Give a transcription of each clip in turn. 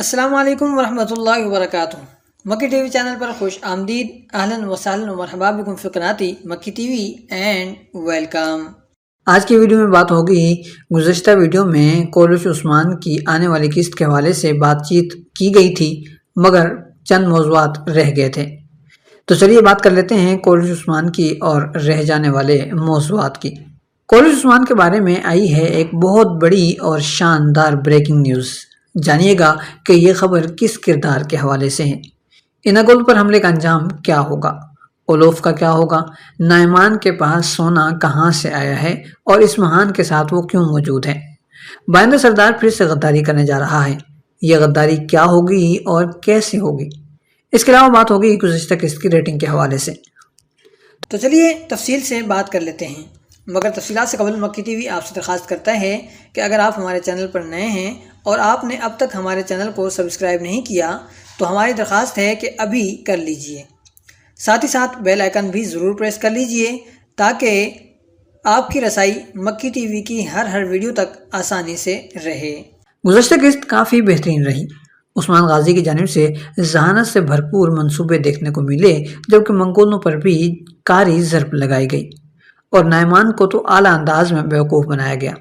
السلام علیکم ورحمۃ اللہ وبرکاتہ۔ مکی ٹی وی چینل پر خوش آمدید، اہلاً وسہلاً ومرحبا بکم فی قناتی مکی ٹی وی اینڈ ویلکم۔ آج کی ویڈیو میں بات ہوگی، گزشتہ ویڈیو میں کولش عثمان کی آنے والی قسط کے حوالے سے بات چیت کی گئی تھی، مگر چند موضوعات رہ گئے تھے، تو چلیے بات کر لیتے ہیں کولش عثمان کی اور رہ جانے والے موضوعات کی۔ کولش عثمان کے بارے میں آئی ہے ایک بہت بڑی اور شاندار بریکنگ نیوز۔ جانیے گا کہ یہ خبر کس کردار کے حوالے سے ہے، اناگول پر حملے کا انجام کیا ہوگا، اولوف کا کیا ہوگا، نائمان کے پاس سونا کہاں سے آیا ہے اور اسمہان کے ساتھ وہ کیوں موجود ہے، بائندر سردار پھر سے غداری کرنے جا رہا ہے، یہ غداری کیا ہوگی اور کیسے ہوگی، اس کے علاوہ بات ہوگی گزشتہ قسط کی ریٹنگ کے حوالے سے۔ تو چلیے تفصیل سے بات کر لیتے ہیں، مگر تفصیلات سے قبل مکی ٹی وی آپ سے درخواست کرتا ہے کہ اگر آپ ہمارے چینل پر نئے ہیں اور آپ نے اب تک ہمارے چینل کو سبسکرائب نہیں کیا تو ہماری درخواست ہے کہ ابھی کر لیجئے، ساتھ ہی ساتھ بیل آئیکن بھی ضرور پریس کر لیجئے تاکہ آپ کی رسائی مکی ٹی وی کی ہر ویڈیو تک آسانی سے رہے۔ گزشتہ قسط کافی بہترین رہی، عثمان غازی کی جانب سے ذہانت سے بھرپور منصوبے دیکھنے کو ملے، جبکہ منگولوں پر بھی کاری ضرب لگائی گئی اور نائمان کو تو اعلیٰ انداز میں بیوقوف بنایا گیا۔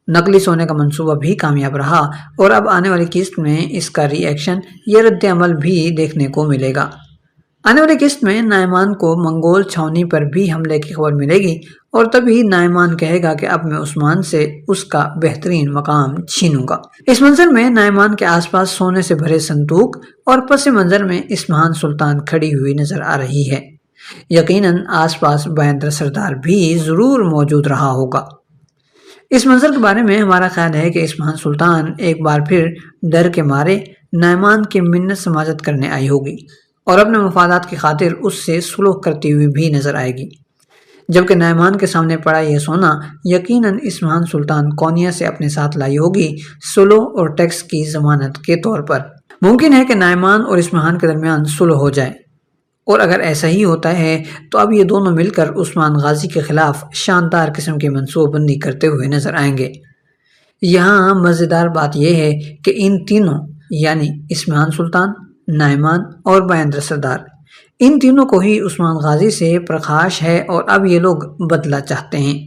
نقلی سونے کا منصوبہ بھی کامیاب رہا اور اب آنے والی قسط میں اس کا ری ایکشن یا رد عمل بھی دیکھنے کو ملے گا۔ آنے والی قسط میں نائمان کو منگول چھاونی پر بھی حملے کی خبر ملے گی اور تبھی نائمان کہے گا کہ اب میں عثمان سے اس کا بہترین مقام چھینوں گا۔ اس منظر میں نائمان کے آس پاس سونے سے بھرے صندوق اور پس منظر میں اسمہان سلطان کھڑی ہوئی نظر آ رہی ہے، یقیناً آس پاس بائندر سردار بھی ضرور موجود رہا ہوگا۔ اس منظر کے بارے میں ہمارا خیال ہے کہ اسمہان سلطان ایک بار پھر ڈر کے مارے نائمان کی منت سماجت کرنے آئی ہوگی اور اپنے مفادات کی خاطر اس سے سلوک کرتی ہوئی بھی نظر آئے گی، جبکہ نائمان کے سامنے پڑا یہ سونا یقیناً اسمہان سلطان کونیا سے اپنے ساتھ لائی ہوگی سلو اور ٹیکس کی ضمانت کے طور پر۔ ممکن ہے کہ نائمان اور اسمہان کے درمیان سلو ہو جائے، اور اگر ایسا ہی ہوتا ہے تو اب یہ دونوں مل کر عثمان غازی کے خلاف شاندار قسم کی منصوبہ بندی کرتے ہوئے نظر آئیں گے۔ یہاں مزیدار بات یہ ہے کہ ان تینوں یعنی اسمہان سلطان، نائمان اور بائندر سردار، ان تینوں کو ہی عثمان غازی سے پرخاش ہے اور اب یہ لوگ بدلہ چاہتے ہیں۔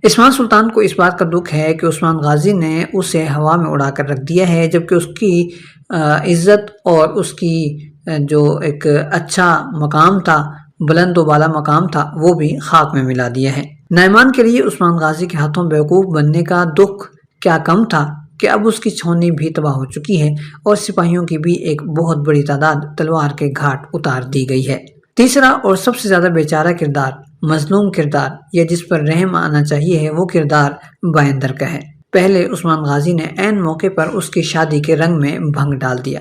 اسمہان سلطان کو اس بات کا دکھ ہے کہ عثمان غازی نے اسے ہوا میں اڑا کر رکھ دیا ہے، جبکہ اس کی عزت اور اس کی جو ایک اچھا مقام تھا، بلند و بالا مقام تھا، وہ بھی خاک میں ملا دیا ہے۔ نائمان کے لیے عثمان غازی کے ہاتھوں بیوقوف بننے کا دکھ کیا کم تھا کہ اب اس کی چھاونی بھی تباہ ہو چکی ہے اور سپاہیوں کی بھی ایک بہت بڑی تعداد تلوار کے گھاٹ اتار دی گئی ہے۔ تیسرا اور سب سے زیادہ بیچارہ کردار، مظلوم کردار یا جس پر رحم آنا چاہیے ہے، وہ کردار بائندر کا ہے۔ پہلے عثمان غازی نے عین موقع پر اس کی شادی کے رنگ میں بھنگ ڈال دیا،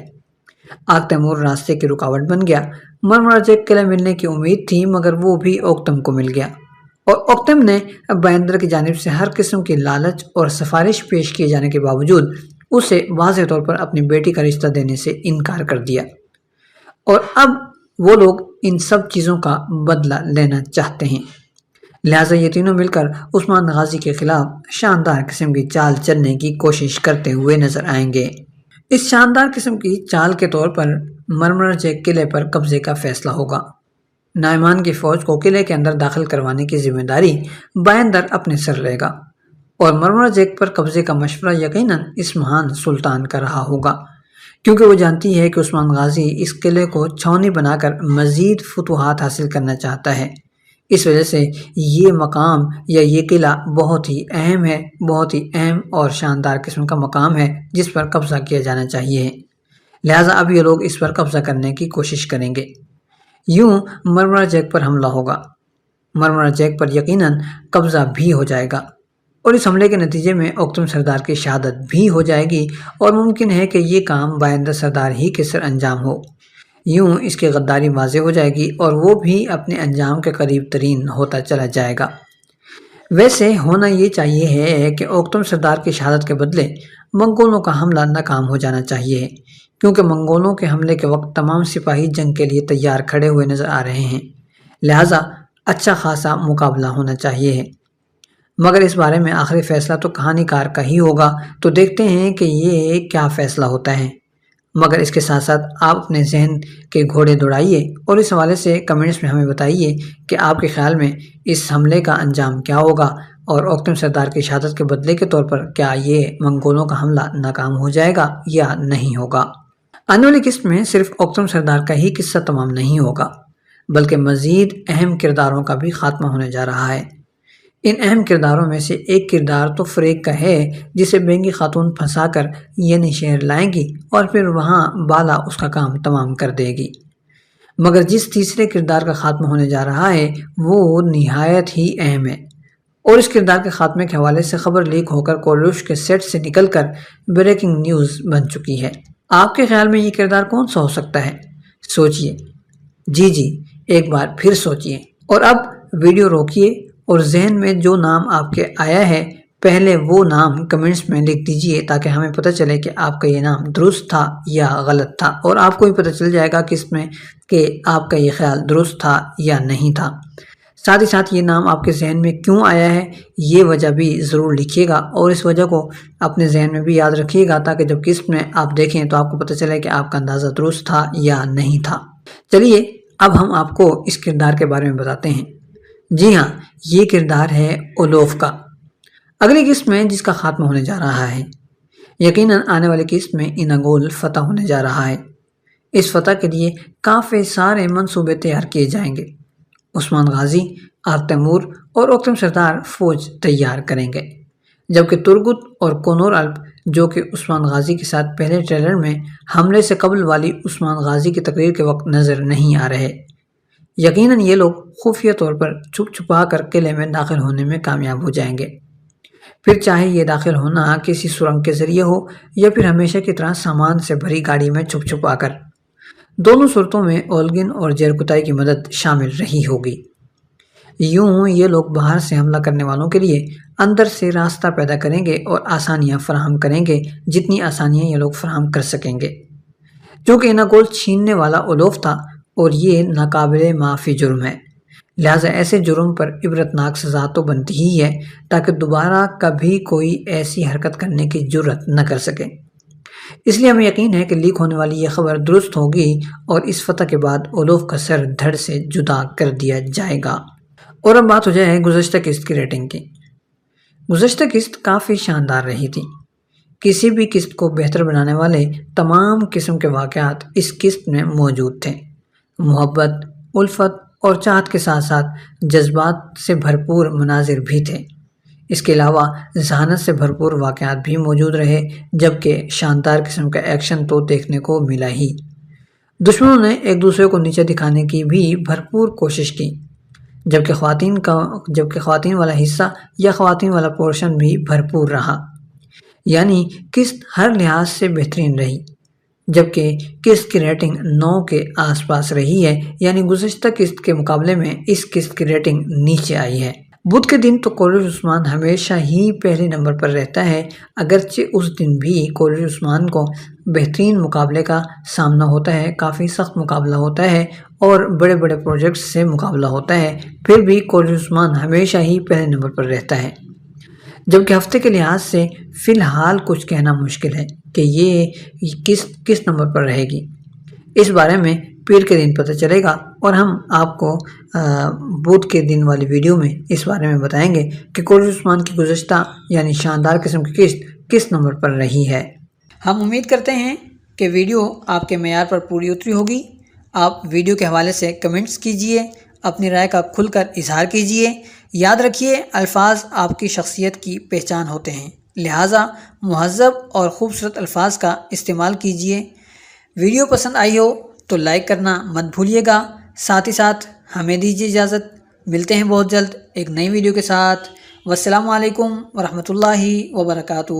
آگ تیمور راستے کی رکاوٹ بن گیا۔ مرمرہ جیک قلعہ ملنے کی امید تھی مگر وہ بھی اوکتم کو مل گیا، اور اوکتم نے بائندر کی جانب سے ہر قسم کی لالچ اور سفارش پیش کیے جانے کے باوجود اسے واضح طور پر اپنی بیٹی کا رشتہ دینے سے انکار کر دیا، اور اب وہ لوگ ان سب چیزوں کا بدلہ لینا چاہتے ہیں۔ لہٰذا یہ تینوں مل کر عثمان غازی کے خلاف شاندار قسم کی چال چلنے کی کوشش کرتے ہوئے نظر آئیں گے۔ اس شاندار قسم کی چال کے طور پر مرمرہ جیک قلعے پر قبضے کا فیصلہ ہوگا۔ نائمان کی فوج کو قلعے کے اندر داخل کروانے کی ذمہ داری بائندر اپنے سر لے گا، اور مرمرہ جیک پر قبضے کا مشورہ یقیناً اسمہان سلطان کا رہا ہوگا، کیونکہ وہ جانتی ہے کہ عثمان غازی اس قلعے کو چھاونی بنا کر مزید فتوحات حاصل کرنا چاہتا ہے۔ اس وجہ سے یہ مقام یا یہ قلعہ بہت ہی اہم ہے، بہت ہی اہم اور شاندار قسم کا مقام ہے جس پر قبضہ کیا جانا چاہیے، لہٰذا اب یہ لوگ اس پر قبضہ کرنے کی کوشش کریں گے۔ یوں مرمرہ جیک پر حملہ ہوگا، مرمرہ جیک پر یقیناً قبضہ بھی ہو جائے گا، اور اس حملے کے نتیجے میں اوکتم سردار کی شہادت بھی ہو جائے گی، اور ممکن ہے کہ یہ کام بائندر سردار ہی کے سر انجام ہو۔ یوں اس کی غداری واضح ہو جائے گی اور وہ بھی اپنے انجام کے قریب ترین ہوتا چلا جائے گا۔ ویسے ہونا یہ چاہیے ہے کہ اوکتم سردار کی شہادت کے بدلے منگولوں کا حملہ ناکام ہو جانا چاہیے، کیونکہ منگولوں کے حملے کے وقت تمام سپاہی جنگ کے لیے تیار کھڑے ہوئے نظر آ رہے ہیں، لہٰذا اچھا خاصا مقابلہ ہونا چاہیے۔ مگر اس بارے میں آخری فیصلہ تو کہانی کار کا ہی ہوگا، تو دیکھتے ہیں کہ یہ کیا فیصلہ ہوتا ہے۔ مگر اس کے ساتھ ساتھ آپ اپنے ذہن کے گھوڑے دوڑائیے اور اس حوالے سے کمنٹس میں ہمیں بتائیے کہ آپ کے خیال میں اس حملے کا انجام کیا ہوگا، اور اوکتم سردار کی شہادت کے بدلے کے طور پر کیا یہ منگولوں کا حملہ ناکام ہو جائے گا یا نہیں ہوگا۔ آنے والی قسط میں صرف اوکتم سردار کا ہی قصہ تمام نہیں ہوگا، بلکہ مزید اہم کرداروں کا بھی خاتمہ ہونے جا رہا ہے۔ ان اہم کرداروں میں سے ایک کردار تو فریق کا ہے، جسے بینگی خاتون پھنسا کر یعنی شہر لائیں گی اور پھر وہاں بالا اس کا کام تمام کر دے گی۔ مگر جس تیسرے کردار کا خاتمہ ہونے جا رہا ہے وہ نہایت ہی اہم ہے، اور اس کردار کے خاتمے کے حوالے سے خبر لیک ہو کر کوروش کے سیٹ سے نکل کر بریکنگ نیوز بن چکی ہے۔ آپ کے خیال میں یہ کردار کون سا ہو سکتا ہے؟ سوچئے، جی ایک بار پھر سوچئے، اور اب ویڈیو روکیے اور ذہن میں جو نام آپ کے آیا ہے پہلے وہ نام کمنٹس میں لکھ دیجئے، تاکہ ہمیں پتہ چلے کہ آپ کا یہ نام درست تھا یا غلط تھا، اور آپ کو بھی پتہ چل جائے گا کس میں کہ آپ کا یہ خیال درست تھا یا نہیں تھا۔ ساتھ ہی ساتھ یہ نام آپ کے ذہن میں کیوں آیا ہے یہ وجہ بھی ضرور لکھیے گا، اور اس وجہ کو اپنے ذہن میں بھی یاد رکھیے گا، تاکہ جب قسط میں آپ دیکھیں تو آپ کو پتہ چلے کہ آپ کا اندازہ درست تھا یا نہیں تھا۔ چلیے اب ہم آپ کو اس کردار کے بارے میں بتاتے ہیں۔ جی ہاں، یہ کردار ہے اولوف کا، اگلی قسط میں جس کا خاتمہ ہونے جا رہا ہے۔ یقیناً آنے والی قسط میں اناگول فتح ہونے جا رہا ہے۔ اس فتح کے لیے کافی سارے منصوبے تیار کیے جائیں گے۔ عثمان غازی، تیمور اور اوکتم سردار فوج تیار کریں گے، جبکہ ترگت اور کنور الپ جو کہ عثمان غازی کے ساتھ پہلے ٹریلر میں حملے سے قبل والی عثمان غازی کی تقریر کے وقت نظر نہیں آ رہے، یقیناً یہ لوگ خفیہ طور پر چھپ چھپا کر قلعے میں داخل ہونے میں کامیاب ہو جائیں گے، پھر چاہے یہ داخل ہونا کسی سرنگ کے ذریعے ہو یا پھر ہمیشہ کی طرح سامان سے بھری گاڑی میں چھپ چھپا کر۔ دونوں صورتوں میں اولگن اور جیرکتائی کی مدد شامل رہی ہوگی۔ یوں یہ لوگ باہر سے حملہ کرنے والوں کے لیے اندر سے راستہ پیدا کریں گے اور آسانیاں فراہم کریں گے، جتنی آسانیاں یہ لوگ فراہم کر سکیں گے۔ چونکہ اناگول چھیننے والا اولوف تھا اور یہ ناقابل معافی جرم ہے، لہٰذا ایسے جرم پر عبرتناک سزا تو بنتی ہی ہے، تاکہ دوبارہ کبھی کوئی ایسی حرکت کرنے کی جرت نہ کر سکے۔ اس لیے ہمیں یقین ہے کہ لیک ہونے والی یہ خبر درست ہوگی اور اس فتح کے بعد اولوف کا سر دھڑ سے جدا کر دیا جائے گا۔ اور اب بات ہو جائے گزشتہ قسط کی ریٹنگ کی۔ گزشتہ قسط کافی شاندار رہی تھی۔ کسی بھی قسط کو بہتر بنانے والے تمام قسم کے واقعات اس قسط میں موجود تھے۔ محبت، الفت اور چاہت کے ساتھ ساتھ جذبات سے بھرپور مناظر بھی تھے۔ اس کے علاوہ ذہانت سے بھرپور واقعات بھی موجود رہے، جبکہ شاندار قسم کا ایکشن تو دیکھنے کو ملا ہی۔ دشمنوں نے ایک دوسرے کو نیچے دکھانے کی بھی بھرپور کوشش کی، جبکہ خواتین والا حصہ یا خواتین والا پورشن بھی بھرپور رہا، یعنی قسط ہر لحاظ سے بہترین رہی، جبکہ قسط کی ریٹنگ 9 کے آس پاس رہی ہے، یعنی گزشتہ قسط کے مقابلے میں اس قسط کی ریٹنگ نیچے آئی ہے۔ بدھ کے دن تو کوروش عثمان ہمیشہ ہی پہلے نمبر پر رہتا ہے، اگرچہ اس دن بھی کوروش عثمان کو بہترین مقابلے کا سامنا ہوتا ہے، کافی سخت مقابلہ ہوتا ہے اور بڑے بڑے پروجیکٹس سے مقابلہ ہوتا ہے، پھر بھی کوروش عثمان ہمیشہ ہی پہلے نمبر پر رہتا ہے۔ جبکہ ہفتے کے لحاظ سے فی الحال کچھ کہنا مشکل ہے کہ یہ کس نمبر پر رہے گی، اس بارے میں پیر کے دن پتہ چلے گا، اور ہم آپ کو بدھ کے دن والی ویڈیو میں اس بارے میں بتائیں گے کہ کوروش عثمان کی گزشتہ یعنی شاندار قسم کی قسط کس نمبر پر رہی ہے۔ ہم امید کرتے ہیں کہ ویڈیو آپ کے معیار پر پوری اتری ہوگی۔ آپ ویڈیو کے حوالے سے کمنٹس کیجئے، اپنی رائے کا کھل کر اظہار کیجئے۔ یاد رکھیے، الفاظ آپ کی شخصیت کی پہچان ہوتے ہیں، لہٰذا مہذب اور خوبصورت الفاظ کا استعمال کیجئے۔ ویڈیو پسند آئی ہو تو لائک کرنا مت بھولیے گا، ساتھ ہی ساتھ ہمیں دیجیے اجازت۔ ملتے ہیں بہت جلد ایک نئی ویڈیو کے ساتھ۔ والسلام علیکم ورحمۃ اللہ وبرکاتہ۔